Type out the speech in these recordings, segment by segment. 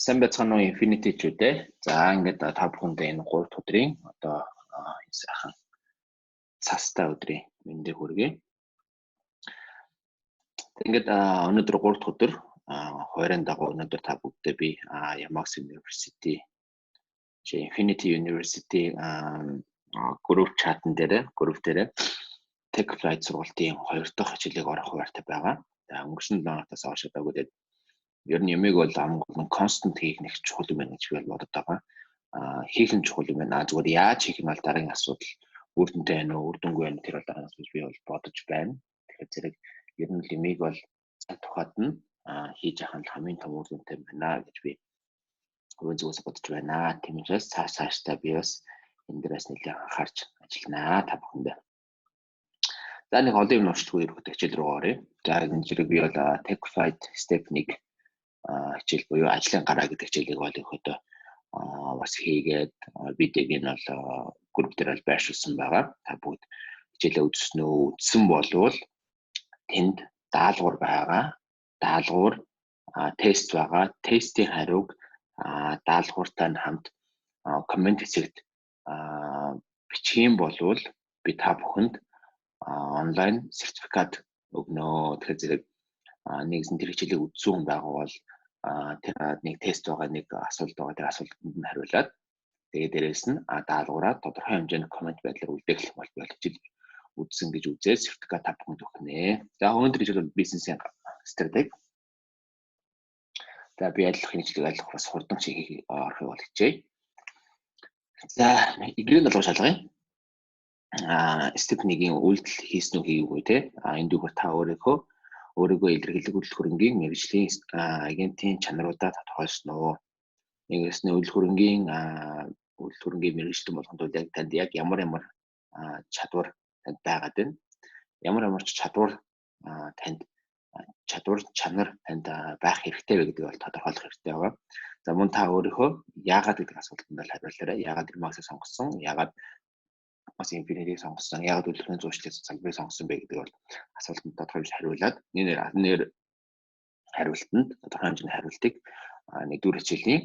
Сайн байцгаана уу Infinity ч үдэ. За ингээд та бүхэндээ энэ 3 өдрийн одоо сайхан цастай өдрийн мэндийг хүргэе. Ингээд өнөөдөр 3 дахь өдөр хоёрын дагуу өнөөдөр та бүгдээ би Yamax University Infinity University group chat-н дээр Tech Flight сургалтын 2 дахь хичээлийг орох хуваартай байгаа. За өнгөрсөн 7 хоногоос хойш удаагүй ер нь ямиг бол амгалан constant хийх нэг чухал юм байна гэж би бодод байгаа. Хийх нь чухал юм байна. Зүгээр яаж хийх нь бол дараагийн асуудал. Үр дүнтэй байна уу, үр дүнгүй байна тэр бол дараагийн асуудал би бол бодож байна. Тэгэхээр зэрэг ер нь ямиг бол цаг тухайд нь хийж яхах нь хамгийн том үр дүнтэй байна гэж би өөрийн зүгээс бодож байна. Тийм учраас цаашдаа би бас энэ дээрээс нэлээд анхаарч ажилланаа та бүхэндээ. За нэг олон юм уншдаггүй ерөөхдөө хичээл рүү оръё. За энэ зэрэг би бол Tech Flight Step 1 хичээл буюу ажлын гараа гэдэг хичээлийг бол өнөөдөр бас хийгээд видеог нь бол групп дээр бол байршуулсан байгаа. Та бүгд хичээлээ үзсэн болвол тэнд даалгавар байгаа. Даалгавар тест байгаа. Тестийн хариуг даалгавартай хамт коммент хэсэгт бичих юм болвол би та бүхэнд онлайн сертификат өгнө. Тэгэхээр зэрэг нэгэн тэр хичээлийг үзсэн хүн байгаа бол тэр нэг тест байгаа, нэг асуулт байгаа, тэр асуултанд нь хариулаад тэгээд дээрээс нь даалгавраа тодорхой хэмжээний коммент байдлаар үлдээх бол хичээл үзсэн гэж үзээд сертификат та бүхэнд өгнө. За өнөөдөр хичээл бол бизнесийн стратеги. За би ажиллахын хичээлийг ажиллах бас хурдан хийх орохыг бол хичээе. За игрийн долоо шалгая. Step 1-ийн үйлдэл хийсэн үү хийгээгүй те. Энд дүүгээр та өөрийгөө илэрхийлэх хөрөнгийн мэргэжлийн агентийн чанаруудаа тодорхойлсноо. Нэгээс нь хөрөнгийн мэргэжлэн болгонд яг танд яг ямар чадвар танд байгаад байна. Ямар чадвар танд чанар танд байх хэрэгтэй вэ гэдгийг бол тодорхойлох хэрэгтэй байгаа. За мөн та өөрийнхөө яагаад гэдэг асуултанд бол хариулаарай. Яагаад Yamax-ыг сонгосон? Яагаад бас Infinity-г сонгосон? Яагаад үйлдвэрийн зуршлын салбарыг сонгосон бэ гэдэг бол асуултанд тодорхой хариулаад нэр хариултанд тодорхой хэмжээний хариултыг нэгдүгээр хичээлийн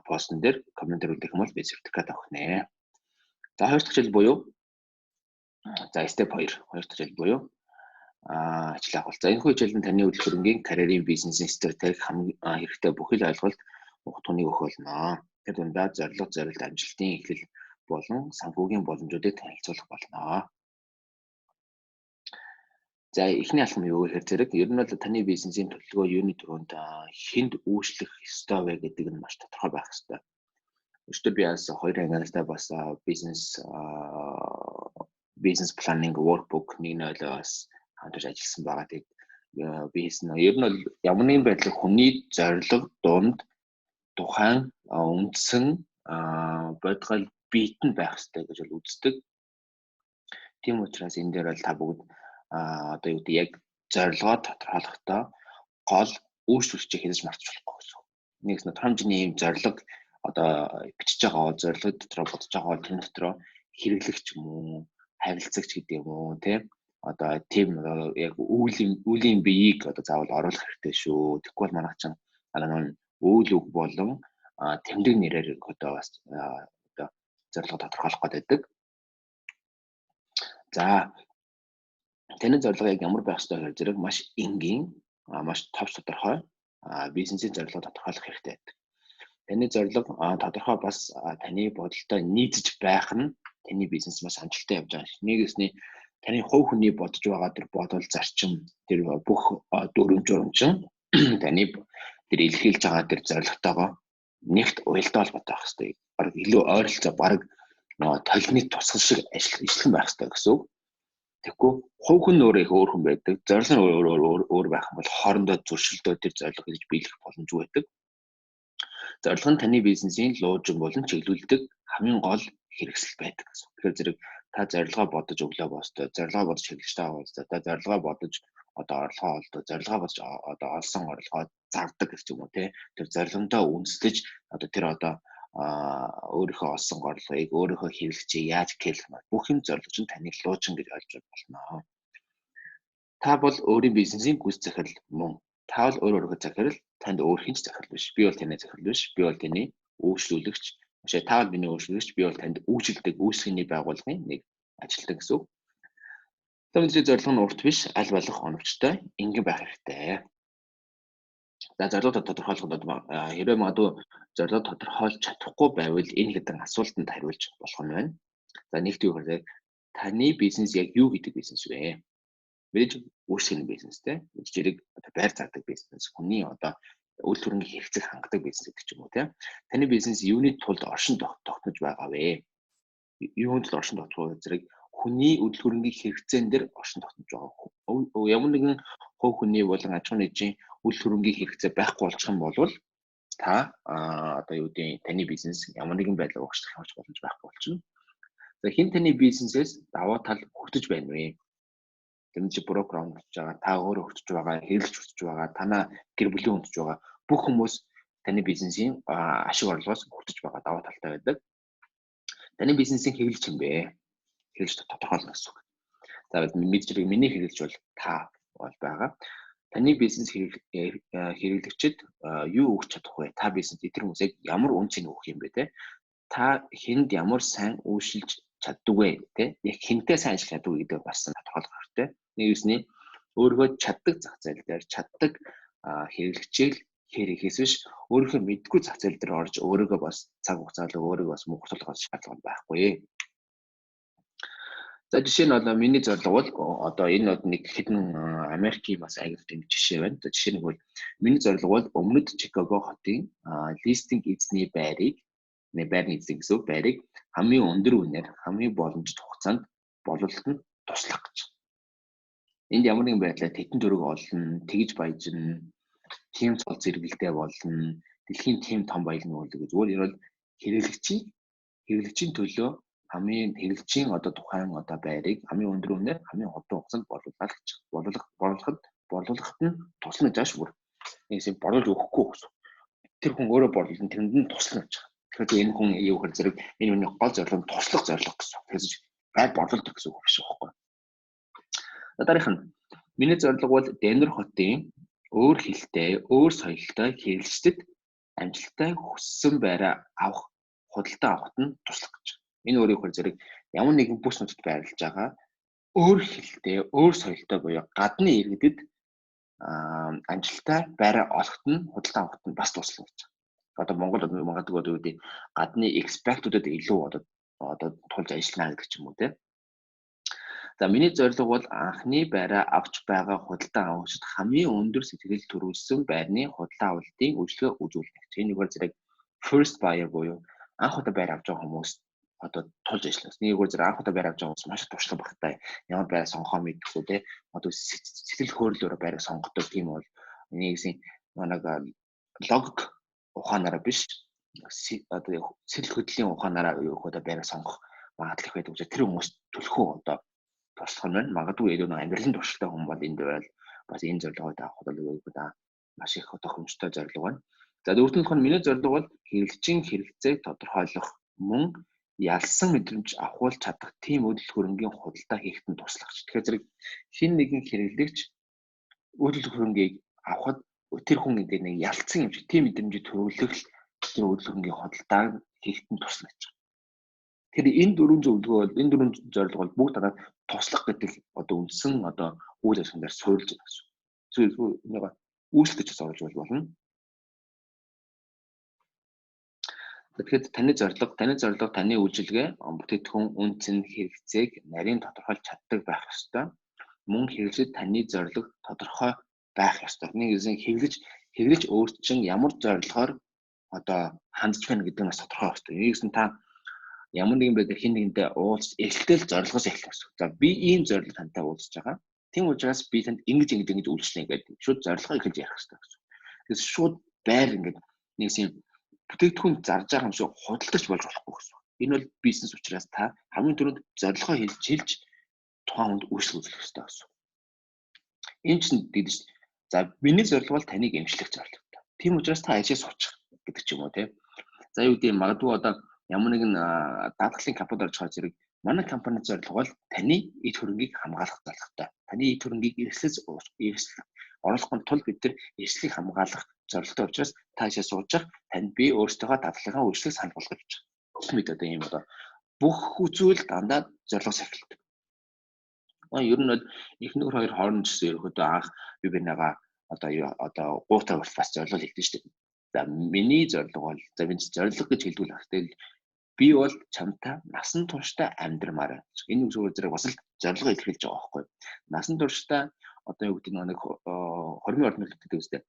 постн дээр комментээр үлдээх юм бол би сертификат авах нэ. За хоёр дахь хичээл буюу step 2 хоёр дахь хичээл буюу ажил авах. За энэ хичээлд таны хөдөлгөөнгийн карьерийн бизнесийн стратеги хэрэгтэй бүхэл ойлголт ухагдахууныг өгөх болно. Тэр дундаа зорилго, зорилт, амжилтын эхлэл болон санхүүгийн боломжуудыг тань болно. За эхний алхам юу гэхээр зэрэг ер нь бол таны бизнесийн төлөвлөгөө юуны түрүүнд хэнд үйлчлэх ёстой вэ гэдэг нь маш тодорхой байх ёстой. Өөртөө би бас 2 ангиастай бас бизнес planning workbook нэг нь бас хамтарч ажилласан байгаа. Тэгээд бизнес нь ер нь бол ямар нэгэн байдлаар хүний зорилго дунд тухайн үндсэн бодгол биетэн байх ёстой гэж бол үздэг. Тийм учраас энэ дээр бол та бүгд одоо юу гэдэг яг зорилгоо тодорхойлохдоо гол өөрчлөлтийг хийж мартаж болохгүй гэсэн. Нэгс нь хэмжээний юм зорилго одоо бичиж байгаа зорилго дотроо бодож байгаа тэр дотроо хэрэглэгч юм уу, харилцагч гэдэг юм уу тийм одоо тийм яг үеийн биеийг одоо заавал оруулах хэрэгтэй шүү. Тэгэхгүй бол манайх чинь үйл үг болон тэмдэг нэрээр одоо бас одоо зорилго тодорхойлох гэдэг. За таны зорилго яг ямар байх ёстой гэхээр зэрэг маш энгийн, маш товч тодорхой бизнесийн зорилго тодорхойлох хэрэгтэй байдаг. Таны зорилго тодорхой бас таны бодолтой нийцэж байх нь таны бизнес маш амжилттай явж байгаа. Нэгэсний таны хувь хүний бодож байгаа тэр бодол зарчим, тэр бүх дүрм журамчин таны тэр илэрхийлж байгаа тэр зорилготойгоо нэгт уялдаа холбоотой байх хэрэгтэй. Бараг илүү ойролцоо бараг толгойн тусгал шиг ажиллах байх хэрэгтэй гэсэн үг. Тэгэхгүй хувь хүн өөрөө их өөр хүн байдаг. Зорилго нь өөр байх юм бол хоорондоо зөрчилдөө тэр зорилго хийж биелэх боломжгүй байдаг. Зорилго нь таны бизнесийн луужин болон чиглүүлдэг хамгийн гол хэрэгсэл байдаг гэсэн. Тэгэхээр зэрэг та зорилгоо бодож өглөө боостой, зорилгоо бодож хэрэглэжтэй уулзаа, та зорилгоо бодож одоо орлогоо олдог, зорилгоо бодож одоо олсон орлогоо зардаг гэж юм уу те. Тэр зорилгондоо үндэслэж одоо тэр одоо өөрийнхөө олсон орлогыг өөрийнхөө хэрэглэжээ яаж хэлэх вэ? Бүх юм зорилго чинь таны луучин гэж ойлгож болно. Та бол өөрийн бизнесийн гүйц захирал мөн Та бол өөрөөрөө захирал, танд өөр хинч захирал биш. Би бол таны захирал биш. Би бол таны үйлчлүүлэгч. Та бол миний үйлчлүүлэгч, би бол танд үйлчлдэг үйлсгийн байгууллагын нэг ажилтан гэсэн үг. Төвлөрийн зорилго нь урт биш, аль болох оновчтой, энгийн байх хэрэгтэй. За зорилго тодорхойлоход хэрвээ магадгүй зорилго тодорхойлж чадахгүй байвал энэ хэдэн асуултанд хариулж болох нь байна. За нэгт юу гэхээр таны бизнес яг юу гэдэг бизнес вэ? Мэдээж өөрсдийн бизнес те. Жирэг байр заадаг бизнес, хүний үйл төрөнгийн хэрэгцээг хангадаг бизнес гэдэг ч юм уу те. Таны бизнес юуны тулд оршин тогтнож байгаа вэ? Юунд л оршин тогтох зэрэг хүний үйл төрөнгийн хэрэгцээн дээр оршин тогтнож байгаа. Ямар нэгэн хувь хүний болон аж ахуйн нэгжийн үйл төрөнгийн хэрэгцээ байхгүй болчих юм бол та таны бизнес ямар нэгэн байдлаар угшлах явж боломж байхгүй болчихно. За хин таны бизнесээс даваа тал хүртэж байна вэ? Тэмцээ брокер онцож байгаа, та өөрөө хүртэж байгаа, хэрэглэж хүртэж байгаа, танаа гэр бүлийн хүртэж байгаа бүх хүмүүс таны бизнесийн ашиг орлогоос хүртэж байгаа даваа талтай байдаг. Таны бизнесийн хэрэглэж юм бэ? Хэрэглэж тодорхойлно гэсэн үг. За мэдээж миний хэрэглэж бол та бол байгаа. Таны бизнес хэрэглэгчид юу өгч чадах вэ? Та бизнес эдгээр хүмүүсийг ямар үнцийг өгөх юм бэ те? Та хэнд ямар сайн үйлчилж чаддаг вэ те? Яг хинтээ сайн ажиллах чаддаг гэдэг бас тодорхойлох хэрэгтэй. Нэгсний өөргөө чаддаг зах зээл дээр чаддаг хэрэглэгчийг хэрэгээс биш өөрийнхөө мэдгүй зах зээл дээр орж өөрийгөө бас цаг хугацаанд өөрийгөө бас мөнгө шаардлага байхгүй. За жишээ нь миний зорилго бол энэ нэг хэдэн Америкийн бас англи жишээ байна. За жишээ нь бол миний зорилго бол өмнөд Чикаго хотын листинг эзний байрны эзэн гэсэн байрыг хамгийн өндөр үнээр хамгийн боломжит хугацаанд боловлолт нь туслах гэж. Энд ямар нэгэн байдлаар тетэн төрөг олно, тэгж баяжна, тим цол зэрэгэлдээ болно, дэлхийн тим том баялаг болдог. Зүгээр энэ бол хэрэглэгчийн төлөө хамгийн хэрэглэгчийн тухайн байрыг хамгийн өндөр үнээр хамгийн хурдан хугацаанд борлуулахад нь туслана гэж бүр нэгсээ борлуулж өгөхгүй гэсэн. Тэр хүн өөрөө борлуулна, тэрэнд нь туслана гэж. Тэгэхээр энэ хүн юу гэхээр зэрэг энэ миний гол зорилго нь туслах зорилго гэсэн. Тэгэхээр байр борлуулдаг гэсэн үг биш байхгүй. Дараах нь миний зорилго бол Денвер хотын өөр хэлтэй, өөр соёлтой хэрэглэгчдэд амжилттай хүссэн байраа худалдаа авахд нь туслах гэж. Энэ өөрөөр зэрэг ямар нэгэн бүс нутагт байрлаж байгаа өөр хэлтэй, өөр соёлтой буюу гадны иргэдэд амжилттай байраа олоход нь худалдаа авахд нь бас туслана гэж. Монгол магадгүй гадны экспертүүдэд илүү тулж ажиллана гэдэг ч юм уу те. За миний зорилго бол анхны байраа авч байгаа худалдаа авагчид хамгийн өндөр сэтгэл төрүүлсэн байрны худалдаа авалтын үйлчлэгээ үзүүлнэ. Энэ үгээр зэрэг first buyer буюу анх удаа байр авч байгаа хүмүүс тулж ажиллана. Нэггээр зэрэг анх удаа байр авч байгаа хүмүүс маш туршлага багтай. Ямар байр сонгохоо мэдхгүй те. Сэтгэл хөдлөлөөр байраа сонгодог тийм бол нэгсэн манайг логик ухаанаараа биш сэтгэл хөдлөлийн ухаанаараа байраа сонгох магадлал байдаг. Тэр хүмүүс төлхөө туслах нь байна. Магадгүй амьдралын туршилттай хүн бол энд байвал бас энэ зорилгоо авах маш их тохиромжтой зорилго байна. За дөрөвдүгээр нь миний зорилго бол хэрэглэгчийн хэрэгцээг тодорхойлох мөн ялсан мэдрэмж авахулж чадах тийм үйл хөрөнгийн худалдаа хийхэд нь туслах. Тэгэхээр зэрэг хин нэгэн хэрэглэгч үйл хөрөнгийг авахд тэр хүн ингээд нэг ялцсан юм шиг тийм мэдрэмжийг төрүүлэх тэр үйл хөрөнгийн худалдааг хийхэд нь туслах гэж. Тэгэхээр энэ дөрвөн зорилго бол бүгд туслах гэдэг үндсэн үйл ажиллагаанд суурилж байна гэсэн. Нэг үйлчлэж оруулж болно. Тэгэхээр таны зорилго таны үйлчилгээ бүтээгдэхүүн үнцэн хэрэгцээг нарийн тодорхойлж чаддаг байх ёстой. Мөн хэрэглэгчид таны зорилго тодорхой байх ёстой. Нэгэн хэрэглэж өөрчлөн ямар зорилгоор хандж байна гэдэг нь бас тодорхой ёстой. Нэгэн та ямар нэгэн байдлаар хин нэгэнтэй уулзж эхлэхдээ зорилгоос эхлэх гэсэн. За би ийм зорилго тантай уулзж байгаа. Тийм учраас би танд ингэж үйлчлэнэ гэдэг. Шууд зорилгоо эхэлж ярих хэрэгтэй гэсэн. Тэгэхээр шууд байр ингээд нэгэн бүтээгдэхүүн зарж байгаа юм шиг худалдаж болж болохгүй гэсэн. Энэ бол бизнес учраас та хамгийн түрүүнд зорилгоо хэлж тухайн хүнд үйлчлэл үзүүлэх хэрэгтэй гэсэн. Энэ чинь гэдэг чинь за миний зорилго бол таныг эмчлэх зорилго. Тийм учраас та ажил суучих гэдэг ч юм уу тийм. За юу гэдэг магадгүй ямар нэгэн даатгалын компанид орж байгаа зэрэг манай компанийн зорилго бол таны эд хөрөнгийг хамгаалах зорилготой. Таны эд хөрөнгийг эрсэлж оруулахын тулд бид нар эслийг хамгаалах зорилттой учраас таашаа сууж танд би өөртөө дадлага үйлчлэг санал болгож байгаа. Бид одоо ийм одоо бүх үзүүл дандаа зорилгоос эхэлдэг. Ер нь бол эхнэр хоёр хооронд ч ерөөдөө анх би бинийгаа одоо гуйтай бас зорилго хэлдэг шүү дээ. За миний зорилго бол за би зорилго гэж хэлдэг л би бол чамтай насан туршдаа амьдрмаар байна. Энэ үг зөвхөн бас л зорилго илэрхийлж байгаа байхгүй. Насан туршдаа одоо юу гэдэг нэг хормын орнол гэдэг үстэй.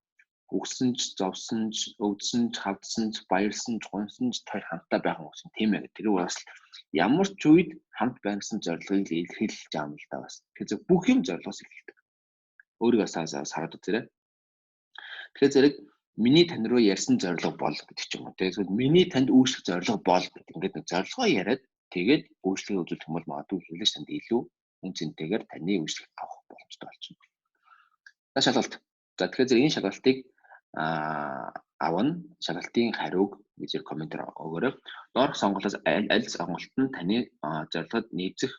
Үгсэн ч, зовсон ч, өвдсөн ч, хавдсан ч, баярлсан ч, гонсон ч тэр хамтаа байх юм гэсэн тийм ээ. Тэр бас ямар ч үед хамт байсан зорилгыг илэрхийлж байгаа юм л да бас. Тэгэхээр бүх юм зорилгоос эхэлдэг. Өөрийгөө сараад үзээрэй. Тэгэхээр зэрэг миний тань руу ярьсан зорилго бол гэдэг ч юм уу. Тэгээд миний танд үйлчлэх зорилго бол гэдэг. Ингээд нэг зорилгоо яриад тэгээд үйлчлэгээ үзүүлэх юм бол магадгүй хэлж танд илүү үн цэнтэйгээр таны үйлчлэг авах боломжтой болчихно. За шалгалт. За тэгэхээр зэрэг энэ шалгалтыг авна. Шалгалтын хариуг видео комментээр өгөөрэй. Доорх сонголтоос аль сонголт нь таны зорилгод нийцэх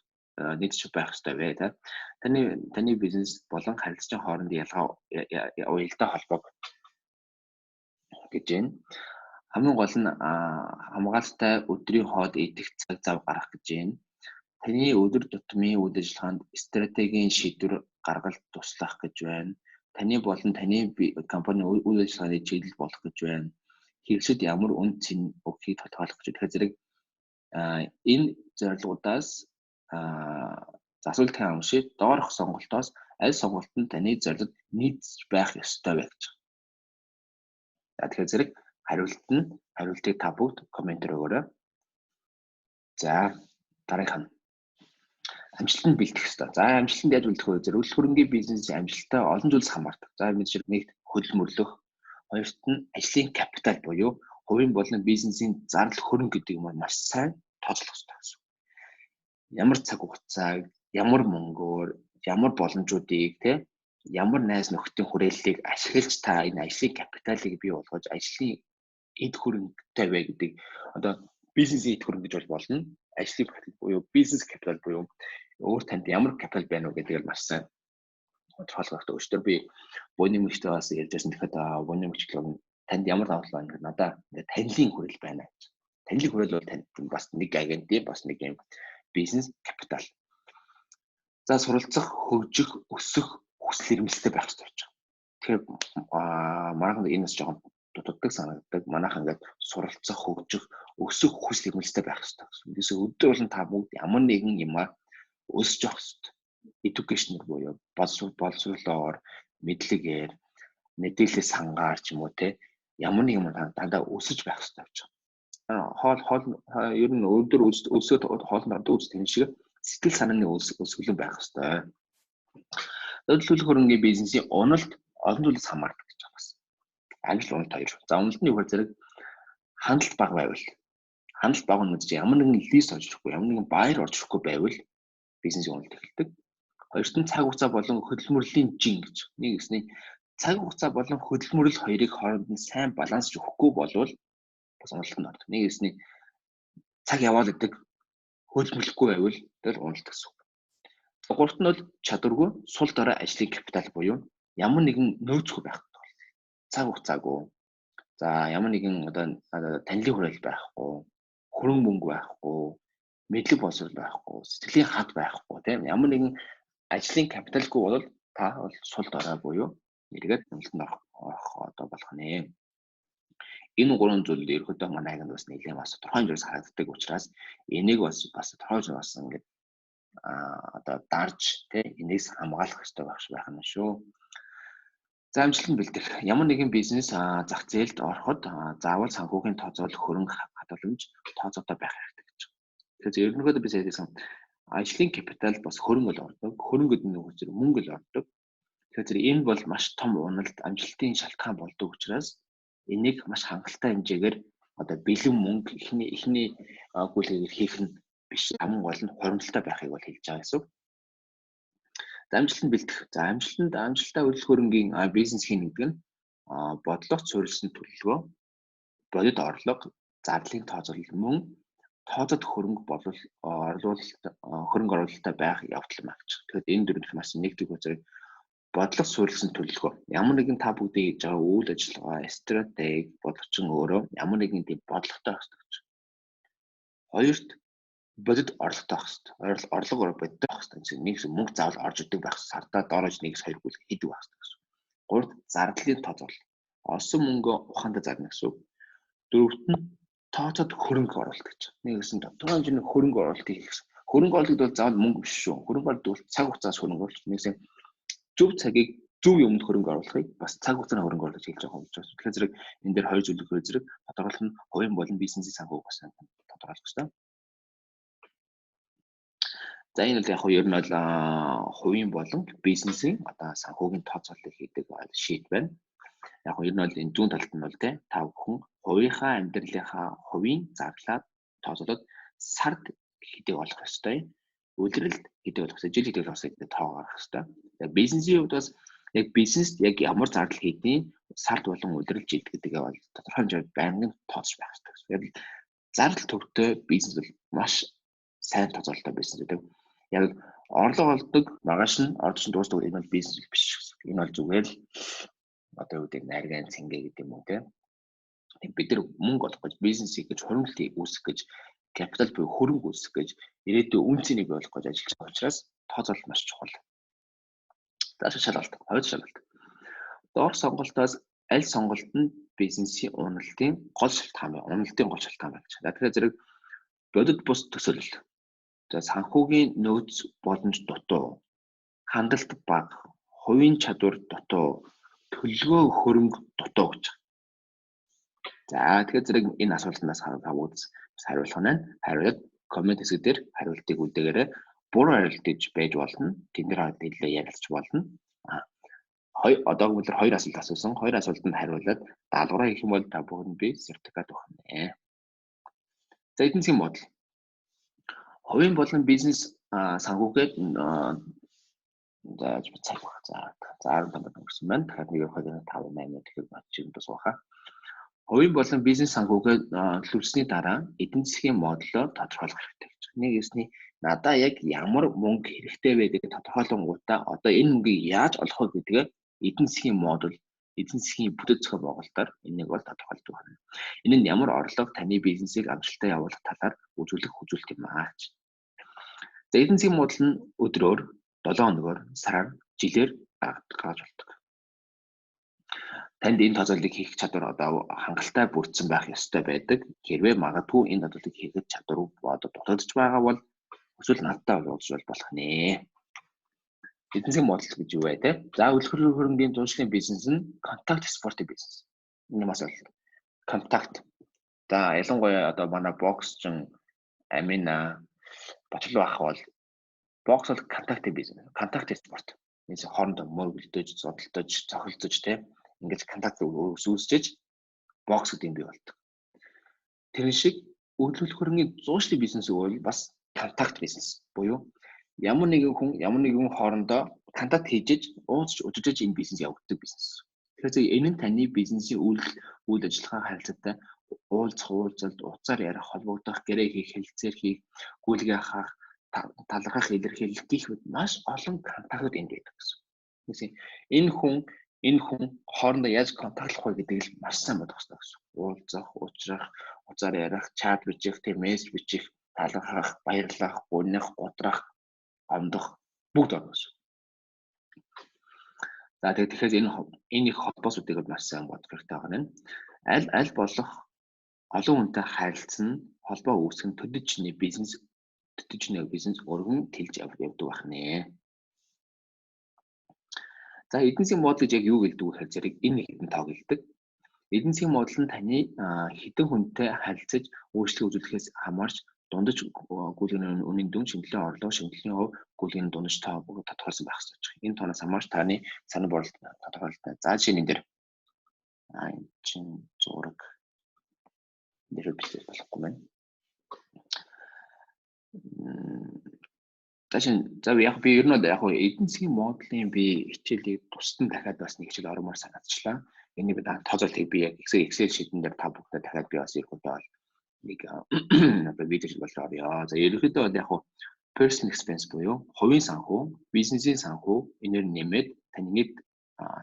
байх ёстой вэ? Таны бизнес болон харилцааны хоорондын ялгаа уялдаа холбоог гэж байна. Хамгийн гол нь хамгаалалтай өдрийн хоод идэх цаг зав гаргах гэж байна. Таны өдөр тутмын үйл ажиллагаанд стратегийн шийдвэр гаргалт туслах гэж байна. Таны болон таны компани үйл ажиллагааны чиглэл болох гэж байна. Хэрэглэд ямар үн цэн өгөхийг тодорхойлох гэж. Тэгэхээр зэрэг энэ зорилгоудаас асуултын уншиж доорх сонголтоос аль сонголт нь таны зорилгод нийцж байх ёстой вэ гэж. За тэгэхээр зэрэг хариултыг та бүгд комментээр өгөөрэй. За дараагийнх нь амжилтанд бэлтгэх ёстой. За амжилтанд яаж бэлтгэх вэ? Зорилго хөрөнгийн бизнесийн амжилттай олон зүйлс хамаардаг. За мэдээж нэгт хөдөлмөрлөх, хоёрт нь ажлын капитал буюу хувийн болон бизнесийн зардал хөрөнгө гэдэг юм маш сайн тооцоолох ёстой гэсэн. Ямар цаг хугацааг, ямар мөнгөөр, ямар боломжуудыг ямар найз нөхдийн хүрээллийг ашиглаж та энэ ажлын капиталыг бий болгож ажлын эд хөрөнгөтэй вэ гэдэг одоо бизнесийн эд хөрөнгө гэж болно. Ажлын капитал буюу бизнес капитал буюу өөр танд ямар капитал байна уу гэдгийг маш сайн тодорхойлох хэрэгтэй. Өчтөр би буйны мөчтэй бас ярьж байсан. Тэгэхээр буйны мөчлөг танд ямар давтал байна гэхэд надаа танилын хүрэл байна гэж. Танилын хүрэл бол танд бас нэг агентийн бас нэг юм бизнес капитал. За суралцах, хөгжих, өсөх хүсэл эрмэлзэлтэй байх хэрэгтэй гэж. Тэгэхээр манайхан энэ бас жоохон дутагддаг санагддаг. Манайхан ингээд суралцах, хөгжих, өсөх хүсэл эрмэлзэлтэй байх хэрэгтэй гэсэн. Үндсээ өдөр болон та бүгд ямар нэгэн юмар өсөж явах хэрэгтэй. Education буюу боловсруулалтаар, мэдлэгээр, мэдээлэл сангаар ч юм уу ямар нэг юм дандаа өсөж байх хэрэгтэй гэж. Ер нь өдөр өсөд хоолнд үзэх юм шиг сэтгэл санааны өсгөлөн байх хэрэгтэй. Зорилго хөрөнгийн бизнесийн уналт олон зүйлс хамаардаг гэж байна. Англи уналт хоёр. За уналт нь юу вэ? Зэрэг хандлт бага байвал. Хандлт бага нь гэж ямар нэгэн лист орж ирэхгүй, ямар нэгэн байр орж ирэхгүй байвал бизнесийн уналт эхэлдэг. Хоёрт нь цаг хугацаа болон хөдөлмөрлийн жин гэж. Нэг гэсний цаг хугацаа болон хөдөлмөрлөл хоёрыг хооронд нь сайн балансж өгөхгүй болвол бас уналт нь ордог. Нэг гэсний цаг яваал гэдэг хөдөлмөрлөхгүй байвал тэгэл уналт гэсэн. Гуравт нь бол чадваргүй сул дорой ажлын капитал буюу ямар нэгэн нөөцгүй байх тул. Цаг хугацаагүй. За ямар нэгэн одоо танилын хүрээлэл байхгүй, хөрөнгө мөнгө байхгүй, мэдлэг боловсрол байхгүй, сэтгэлийн хад байхгүй тийм ямар нэгэн ажлын капиталгүй бол та бол сул дорой буюу эргээд уналтанд орох одоо болох нэ. Энэ гурван зүйл ерөөдөө манай агент бас нэлээд бас тодорхой хэмжээс харагддаг учраас энийг бас тодорхой хэмжээс ингээд одоо дарж энэс хамгаалах хэрэгтэй байх юм шүү. За амжилтанд бэлдэх. Ямар нэгэн бизнес зах зээлд ороход заавал санхүүгийн тооцоолох хөрөнгө хадгаламж тооцоотой байх хэрэгтэй гэж. Тэгэхээр ерөнхийдөө би sayсан ажлын капитал бас хөрөнгө л ордог. Хөрөнгө гэдэг нь үгээр мөнгө л ордог. Тэгэхээр энэ бол маш том уналт амжилтын шалтгаан болдог учраас энийг маш хангалттай хэмжээгээр одоо бэлэн мөнгө ихний гүйлгээр хийх нь биш. Хамгийн гол нь хуримтлалтай байхыг бол хэлж байгаа гэсэн. За амжилтанд бэлдэх. За амжилттай үйлдэл хөрөнгийн бизнес хийнэ гэдэг нь бодлого суурилсан төлөвлөгөө, бодит орлого, зардлын тооцоолол мөн тооцоод хөрөнгө хөрөнгө оруулалттай байх явдал маяг. Тэгэхээр энэ дөрвөн маш нэгдэг үзэг бодлого суурилсан төлөвлөгөө. Ямар нэгэн та бүгдийг хийж байгаа үйл ажиллагаа, стратеги, бодлогочин өөрөө ямар нэгэн тийм бодлоготой байх хэрэгтэй. Хоёрт бодит орлоготой байх хэрэгтэй. Орлого бодиттой байх хэрэгтэй. Нэг мөнгө заавал орж идэг байх. Сардаа доорож 1-2 гүйл хийдэг байх хэрэгтэй. Гуравт зардлын тооцоол. Олсон мөнгөө ухаандаа зарна гэсэн үг. Дөрөвт нь тооцоод хөрөнгө оруулалт гэж. Нэгсэн тодорхой хэмжээний хөрөнгө оруулалт хийх гэсэн. Хөрөнгө оруулалт бол заавал мөнгө биш шүү. Хөрөнгө оруулалт бол цаг хугацаас хөрөнгө оруулалт. Нэгсэн зөв цагийг зөв юмд хөрөнгө оруулахыг бас цаг хугацааны хөрөнгө оруулалт хийж байгаа юм. Тэгэхээр зэрэг энэ дээр хоёр зүйлийг зэрэг тодорхойлох нь хувийн болон бизнесийн санхүүг бас тодорхойлох хэрэгтэй. За энэ бол яг ер нь бол хувийн болон бизнесийн одоо санхүүгийн тооцооллыг хийдэг шийд байна. Яг ер нь бол энэ зүүн талд нь бол та бүхэн хувийнхаа амьдралынхаа хувийн зарлаад тооцоолоод сард хэдийг олох ёстой. Улиралд хэдийг олох ёстой. Жил хэдийг олох ёстой тоо гаргах ёстой. Тэгээ бизнесийн хувьд бас яг бизнест яг ямар зардал хийдгийг сард болон улирал жилд гэдгээ бол тодорхой хэмжээнд байнгын тооцож байх ёстой. Яг зардал төвтэй бизнес бол маш сайн тооцоололтой бизнес гэдэг. Яг орлого олдог маргааш нь орж дуустдаг энэ бол бизнес биш гэсэн. Энэ бол зүгээр л одоо юу гэдэг найргаан цэнгэ гэдэг юм уу те. Бид нар мөнгө олох гэж бизнес хийж хуримтлалыг үүсгэх гэж капитал буюу хөрөнгө үүсгэх гэж ирээдүйн үн цэнийг олох гэж ажиллаж байгаа учраас тооцоолол маш чухал. За шалгалт, хоёр шалгалт. Доор сонголтоос аль сонголт нь бизнесийн уналтын гол шалтгаан вэ? Уналтын гол шалтгаан байна гэж. Тэгэхээр зэрэг бодит бус төсөөлөл. За санхүүгийн нөөц боломж дутуу, хандлт бага, хувийн чадвар дутуу, төлөвлөгөө хөрөнгө дутуу гэж. За тэгэхээр зэрэг энэ асуултнаас хамаагүй хариулах нь хариулт коммент хэсэг дээр хариултыг үлдээгээрэй. Буруу хариулт гэж байж болно. Тэндээр хэлээ ярилцж болно. Одоо бид хоёр асуулт асуусан. Хоёр асуултанд хариулаад даалгавраа хийх юм бол та бүхэнд би сертификат өгөх нэ. За эдийн засгийн модал. Хувийн болон бизнес санхүүгээд за 15 минут өнгөрсөн байна. Тэгэхээр нэг 5 8 минут гэхэд бачиг дуусгах. Хувийн болон бизнес санхүүгээд төлөвлөсний дараа эдийн засгийн моделлоор тодорхойлох хэрэгтэй гэж. Нэг ясны надаа яг ямар мөнгө хэрэгтэй вэ гэдэг тодорхойлонгуудаа одоо энэ мөнгийг яаж олох вэ гэдгээ эдийн засгийн модуль, эдийн засгийн бүтэц зохион байгуулалтаар энийг бол тодорхойлдог байна. Энэ нь ямар орлого таны бизнесийг амжилттай явуулах талаар үзүүлэх хүзүүлэлт юм аа. За эдийн засгийн модуль нь өдрөөр, 7 хоногоор, сараар, жилээр гаргаж болдог. Танд энэ тооцооллыг хийх чадвар одоо хангалттай бүрдсэн байх ёстой байдаг. Хэрвээ магадгүй энэ тооцооллыг хийхэд чадвар одоо дутагдж байгаа бол эсвэл надтай уулзвал болох нэ. Эдийн засгийн модуль гэж юу вэ те? За үлгэр хөрөнгийн зуншлын бизнес нь контакт спортын бизнес. Энэ бас бол контакт. За ялангуяа одоо манай боксчин Амина Батлуу ах бол бокс бол контактын бизнес. Контакт спорт. Нийс хоорондоо мөргөлдөж, зодтолдож, цохилдож те ингэж контакт үүсгэж бокс гэдэг юм бий болдог. Тэр шиг үйлдвэрлэх хөрөнгийн зууршлын бизнес бол бас контакт бизнес буюу ямар нэгэн хүн хоорондоо контакт хийж уулзч удирдах энэ бизнес явагддаг бизнес. Тэгэхээр энэ нь таны бизнесийн үйл ажиллагаа харилцаатай уулзалт, утсаар ярих, холбогдох, гэрээ хийх, хэлэлцээр хийх, гүйлгээ хаах, талархах, илэрхийлэх гэх мэт маш олон контактууд энд байдаг гэсэн. Энэ хүн хоорондоо яаж контактлах вэ гэдгийг л маш сайн бодох хэрэгтэй гэсэн. Уулзах, уулзрах, утсаар ярих, чат бичих, мессеж бичих, талархах, баярлах, гунах, готрах, амдах бүгд орно гэсэн. За тэгэхээр энэ их холбоосуудыг маш сайн бодох хэрэгтэй байна. Аль болох олон хүнтэй харилцсан, холбоо үүсгэн төдийчний бизнес өргөн тэлж явдаг байх нэ. За эдийн засгийн модуль гэж яг юу гэлдэг вэ гэхээр зэрэг энэ хэдэн тоог гэлдэг. Эдийн засгийн модуль нь таны хэдэн хүнтэй харилцаж өөрчлөлт үзүүлэхээс хамаарч дундаж гүйлгээний үнийн дүн, шинжилгээ орлого, шинжилгээний хувь гүйлгээний дундаж тоо тодорхойлсон байх хэрэгтэй. Энэ тоноос хамаарч таны санал борлуулалт тодорхойлолтой. За жишээ нь энэ дээр энэ чин зураг нэр бичлэл болохгүй байна. За яг би ер нь яг эдийн засгийн модулын би хичээлийг тусдан дахиад бас нэг хичээл оромоор санаачлаа. Энийг би тооцоолтыг би яг Excel шийдэн дээр та бүхэнд дахиад би бас ирэхэд бол нэг видео болж орё. За ерөнхийдөө бол яг personal expense буюу хувийн санхүү, бизнесийн санхүү энээр нэмээд таны нийт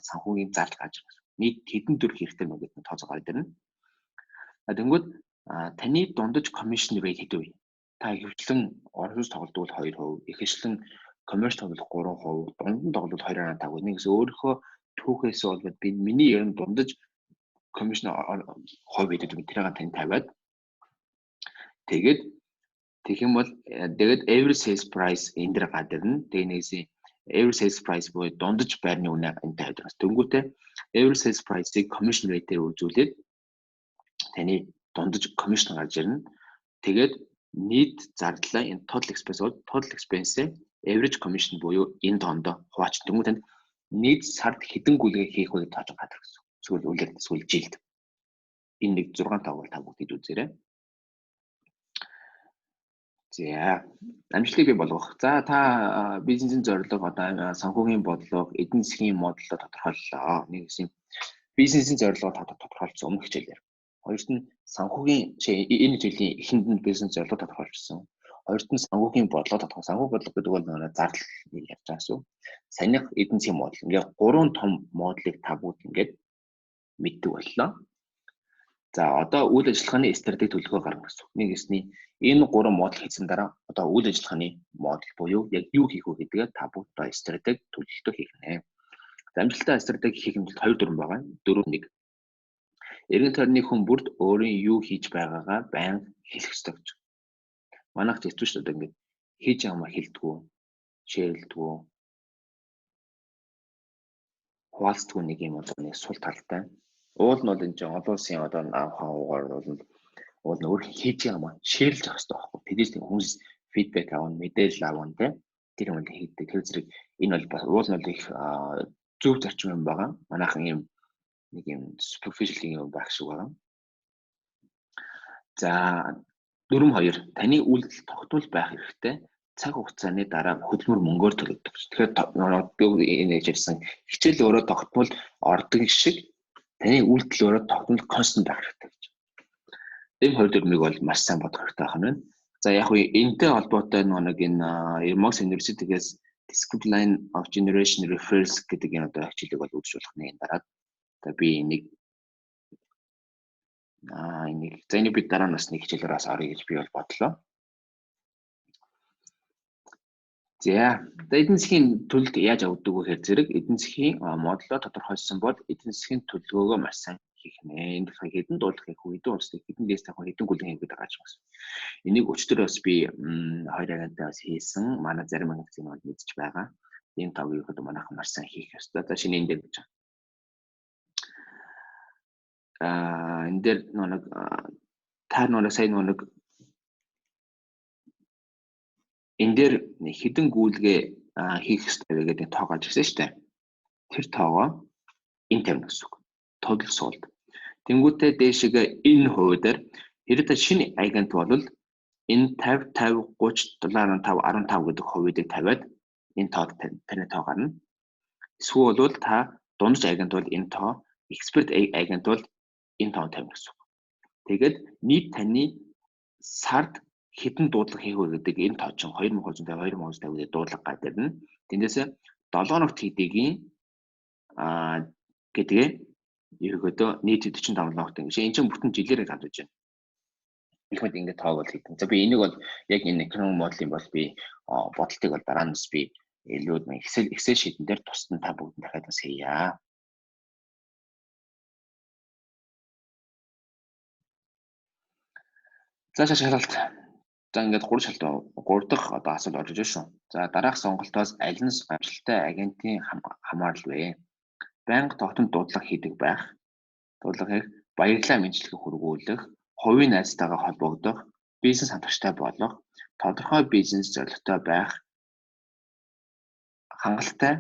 санхүүгийн зардал гарч ирнэ. Нийт хэдэн төгрөг хэрэгтэй мөн гэдэг нь тооцоо гараад ирнэ. Тэнгүүд таны дундаж commission rate хэд вэ? Та ихэвчлэн орчуулж тоглодог бол 2%, ихэвчлэн commerce тоглох 3%, дунд нь тоглол 2.5%. Нэгээс өөрийнхөө түүхээс болоод би миний ер нь дундаж commission хувь гэдэг нь тэрийг тань тавиад тэгээд тэгэх юм бол тэгээд every sales price энэ дэр гад ирнэ. Тэгээ нэгээс every sales price буюу дундаж байрны үнэ энэ тавьдаг. Тэнгүүтээ every sales price-ийг commission rate-ээр үзүүлээд таны дундаж commission гарч ирнэ. Тэгээд нийт зардлаа энэ total expense бол total expense average commission буюу энэ дондоо хуваach. Тэнгүүтээ нийт сард хэдэн гүйлгээ хийх вэ гэж тоож гадаг гэсэн. Эсвэл үлээр эсвэл жилд. Энэ нэг 6 тавгал та бүгд үзээрэй. За, амжилтыг бий болгох. За, та бизнесийн зорилго одоо санхүүгийн бодлого, эдийн засгийн моделлоо тодорхойллоо. Нэгсэн бизнесийн зорилгоо тодорхойлсон өмнөх хичээлээр. Хоёрт нь санхүүгийн энэ жилийн эхэнд нь бизнес зорилго тодорхойлчихсон. Хоёрт нь санхүүгийн бодлого тодорхойлсон. Санхүү бодлого гэдэг бол зардал ярьж байгаа шүү. Санийх эдийн засгийн модуль. Ингээд 3 том модулыг та бүгд ингээд мэддэг боллоо. За, одоо үйл ажиллагааны стратеги төлөвлөгөө гаргах гэсэн. Нэгэсний энэ 3 модуль хийсэн дараа одоо үйл ажиллагааны модуль буюу яг юу хийх вэ гэдгээ та бүгд одоо стратеги төлөвлөлтөө хийх нэ. Амжилттай стратеги хийх нь 2 дүрм байгаа. 4-1. Эргэн тойрны хүн бүрд өөрийн юу хийж байгаагаа байнга хэлэх ёстой гэж. Манайх ч хэвчээ одоо ингээд хийж ямаа хэлдэггүй, шеэрлдэггүй, хуваалцдаггүй нэг юм одоо нэг сул талтай. Уул нь бол энэ олон улсын одоо хаваагаар бол өөр хийж ямаа шеэрлж авах хэрэгтэй байхгүй. Тэдээс тийм хүмүүс фидбек авах, мэдээлэл авах тэ тэр юм хийдэг. Тэр зэрэг энэ бол бас уул нь бол их зөв зарчим юм байгаа. Манайхан юм нэг юм профессионал юм байх шиг байгаа. За 4-2 таны үйлдэл тогтвол байх хэрэгтэй. Цаг хугацааны дараа хөдөлмөр мөнгөөр төлөгдөг. Тэгэхээр энэ хэлсэн хичээл өөрөө тогтмол ордог шиг таны үйлдэл өөрөө тогтмол констант байх хэрэгтэй гэж. Энэ 2 дүрмийг бол маш сайн бодох хэрэгтэй байна. За яг үе энэтэй холбоотой нэг энэ Mox University-гээс Discipline of Generation Refers гэдэг энэ одоо хичээлийг бол үзэж болох нэг дараа. За би энийг за энийг би дараа нас нэг хичээлээр бас орё гэж би бол бодлоо. За эдийн засгийн төлөлд яаж авдаг вэ гэхээр зэрэг эдийн засгийн моделлоо тодорхойлсон бол эдийн засгийн төлөвлөгөөгөө маш сайн хийх нэ. Энэ болохоор хэдэн дуудлага хийх вэ, хэдэн улсыг хэдэн дэс тавих хэдэн гүйлэн хийх гэдэг байгаа юм. Энийг өчтөр бас би 2 агенттай бас хийсэн. Манай зарим агентын бол мэдчих байгаа. Энэ тавыг ихэд манайхан маш сайн хийх ёстой. За шинэ энэ дээр гэж энэ дээр нэг та сая нэг энэ дээр хэдэн гүйлгээ хийх ёстой гэдэг тоо гарч ирсэн шүү дээ. Тэр тоогоо энэ тавина гэсэн үг. Total sold. Тэнгүүтээ дээшгээ энэ хувьдаар хэрэг шинэ агент бол энэ 50 50 30 75 15 гэдэг хувийг тавиад энэ тоо таны тоо гарна. Эсвэл бол та дундаж агент бол энэ тоо, expert агент бол энэ тоо тавина гэсэн үг. Тэгээд нийт таны сард хэдэн дуудлага хийх вэ гэдэг энэ тоо чинь 2250 2050 дуудлага гад ирнэ. Тэндээсээ 7 хоногт хийдгийн гэдгээ ерөөдөө нийт 45 хоногт ингэ. Энэ чинь бүтэн жилээр гад байж байна. Ихмэд ингэ тоог бол хийдэг. За би энийг бол яг энэ эконом моделийн бол би бодолтыг бол дараа нь би илүү Excel sheet-эн дээр тусдан та бүгд дахиад бас хийя. За шалгалт. За ингээд 3 шалгалт 3 дахь одоо асуулт орж ирж шүү. За дараах сонголтоос аль нь амжилттай агентийн хамаарал вэ? Байнга тогтмол дуудлага хийдэг байх. Дуудлагыг баярлалаа мэдлэгийг хүргүүлэх, хувийн найзтайгаа холбогдох, бизнес хамтрагчтай болох, тодорхой бизнес зорилготой байх, хангалттай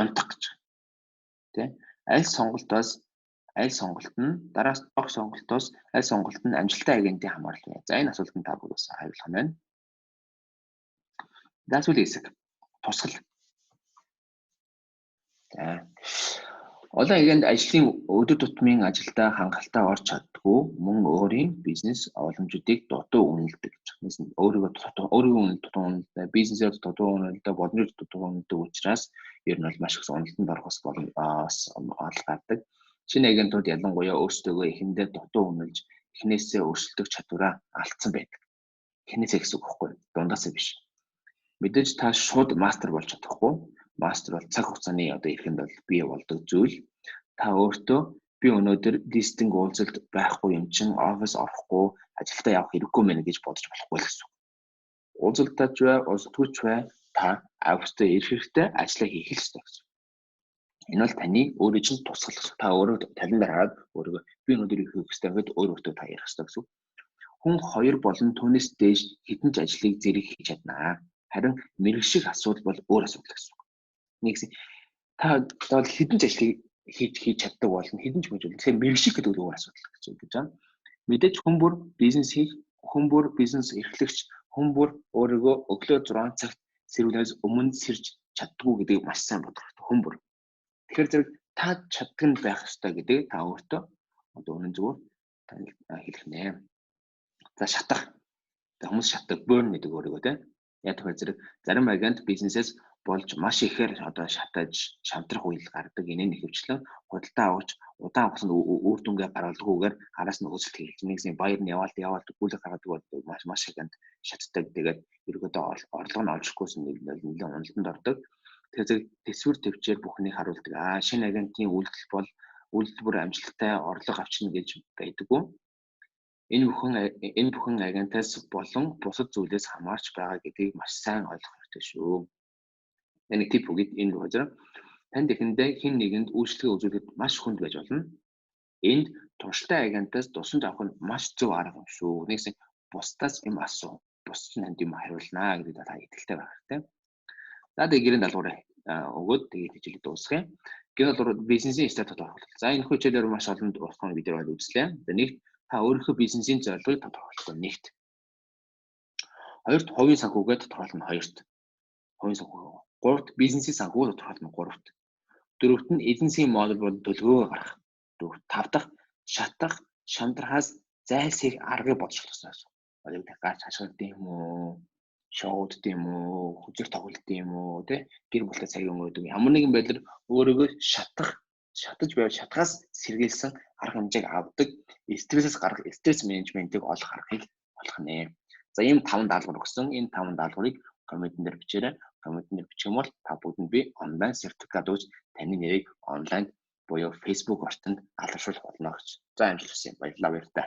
унтах гэж. Тэ? Аль сонголт нь дараас дох сонголтоос аль сонголт нь амжилттай агентийн хамаарал вэ? За энэ асуултанд та бүгд хариулах нь байна. За сүүлийн хэсэг. Тусгал. За Олон игэнд ажлын өдөр тутмын ажилдаа хангалттай орж чаддгүй мөн өөрийн бизнес боломжуудыг дутуу үнэлдэг. Өөрийгөө дутуу үнэлдэг, бизнесээр дутуу үнэлдэг, боломжууд дутуу үнэлдэг учраас ер нь бол маш их уналтанд орох бол гардаг. Шинэ агентууд ялангуяа өөрсдөө эхэндээ дутуу үнэлж эхнээсээ өөрчлөлтөх чадвараа алдсан байдаг. Эхнээсээ гэсэн үг байхгүй, дундаасаа биш. Мэдээж та шууд мастер болж чадахгүй. Мастер бол цаг хугацааны эхэнд бол бий болдог зүйл. Та өөртөө би өнөөдөр листинг уулзалт байхгүй юм чин офис орохгүй ажилдаа явах хэрэггүй мэн гэж бодож болохгүй л гэсэн үг. Уулзалтаач бай, уулзалтгүйч бай та офистоо ирэх хэрэгтэй, ажиллаа хийх хэрэгтэй гэсэн. Энэ бол таны өөрөө чинь тусгал. Та өөрөө талендаар хараад өөрийгөө би өнөөдөр их хийх хэрэгтэй гэдээ өөртөө та ярих хэрэгтэй гэсэн. Хүн 2 болон түүнээс дээш хэдэн ч ажлыг зэрэг хийж чаднаа. Харин мэргэших асуудал бол өөр асуудал гэсэн. Нэгс та бол хэдэн ч ажлыг хийж чаддаг болно. Хэдэн ч мэж бол тэгэхээр мэргэших гэдэг өөр асуудал гэж байна. Мэдээж хүн бүр бизнес хийх, хүн бүр бизнес эрхлэгч, хүн бүр өөрийгөө өглөө 6 цагт сэрүүлээс өмнө сэрж чаддгүй гэдгийг маш сайн бодох хэрэгтэй. Хүн бүр. Тэгэхээр зэрэг та чаддаг нь байх ёстой гэдгийг та өөртөө өнөө зүгээр хэлэх нэ. За шатах. Хүмүүс шатдаг burn гэдэг өөрийгөө тийм. Яг тэгэхээр зэрэг зарим агент бизнесээс болж маш ихээр шатаж шамтрах үйл гардаг. Энэний хөвчлэн худалдаа авч удаан хугацаанд үр дүнгээ гаргалгүйгээр араас нь өсөлт хийлж нэгсэн баяр нь яваалт гүйлэг гаргадаг бол маш агент шатдаг. Тэгээд ерөөдөө орлого нь олжихгүйс нэлээд уналтанд ордог. Тэгэхээр төсвөр төвчээр бүхнийг харуулдаг. Шинэ агентийн үйлдэл бол үйлдэл бүр амжилттай орлого авчна гэж байдаггүй. Энэ бүхэн агентаас болон бусад зүйлээс хамаарч байгаа гэдгийг маш сайн ойлгох хэрэгтэй шүү. Энэ тип үгэд энэ үгээр танд ихэндээ хэн нэгэнд үйлчлэгээ үзүүлэхэд маш хүнд байж болно. Энд туршлагатай агентаас тусламж авах нь маш зөв арга юм шүү. Нэгсэн бусдаас юм асуу. Бус нь танд юм хариулнаа гэдэг та итгэлтэй байх хэрэгтэй. За тэгээд гэрийн даалгавраа өгөөд тэгээд хичээлээ дуусгая. Гэрийн даалгавар бизнесийн стратегит оруулалт. За энэ хичээлээр маш олон уртхан видео үзлээ. За нэгт та өөрийнхөө бизнесийн зорилгыг тодорхойлох. Нэгт. Хоёрт хувийн санхүүгээ тодорхойлно. Хоёрт хувийн санхүү. Гуравт бизнесийн санхүү тодорхойлно. Гуравт. Дөрөвт нь эдийн засгийн модуль бол төлөвлөгөө гаргах. Дөрөвт. Тав дахь шатах, шамтрахаас зайлсхийх аргыг бодож олох гэсэн. Одоо гарч хашгирд юм уу? Шоуд тийм үү? Хүзэр тоглолт тийм үү? Тэ гэр бүлтэй цагийн өнгөрөөдөг. Ямар нэгэн байдлаар өөрийгөө шатаж байв шатгаас сэргийлсэн арга хэмжээг авдаг. Стрессээс гарах стресс менежментийг олох аргыг олох нэ. За ийм 5 даалгавар өгсөн. Энэ 5 даалгаврыг комментэн дээр бичээрэй. Комментэн дээр бичих юм бол та бүгдэнд би онлайн сертификат өгч таны нэрийг онлайн буюу Facebook орчинд алдаршуулах болно гэж. За амжилт хүсье. Баярлалаа.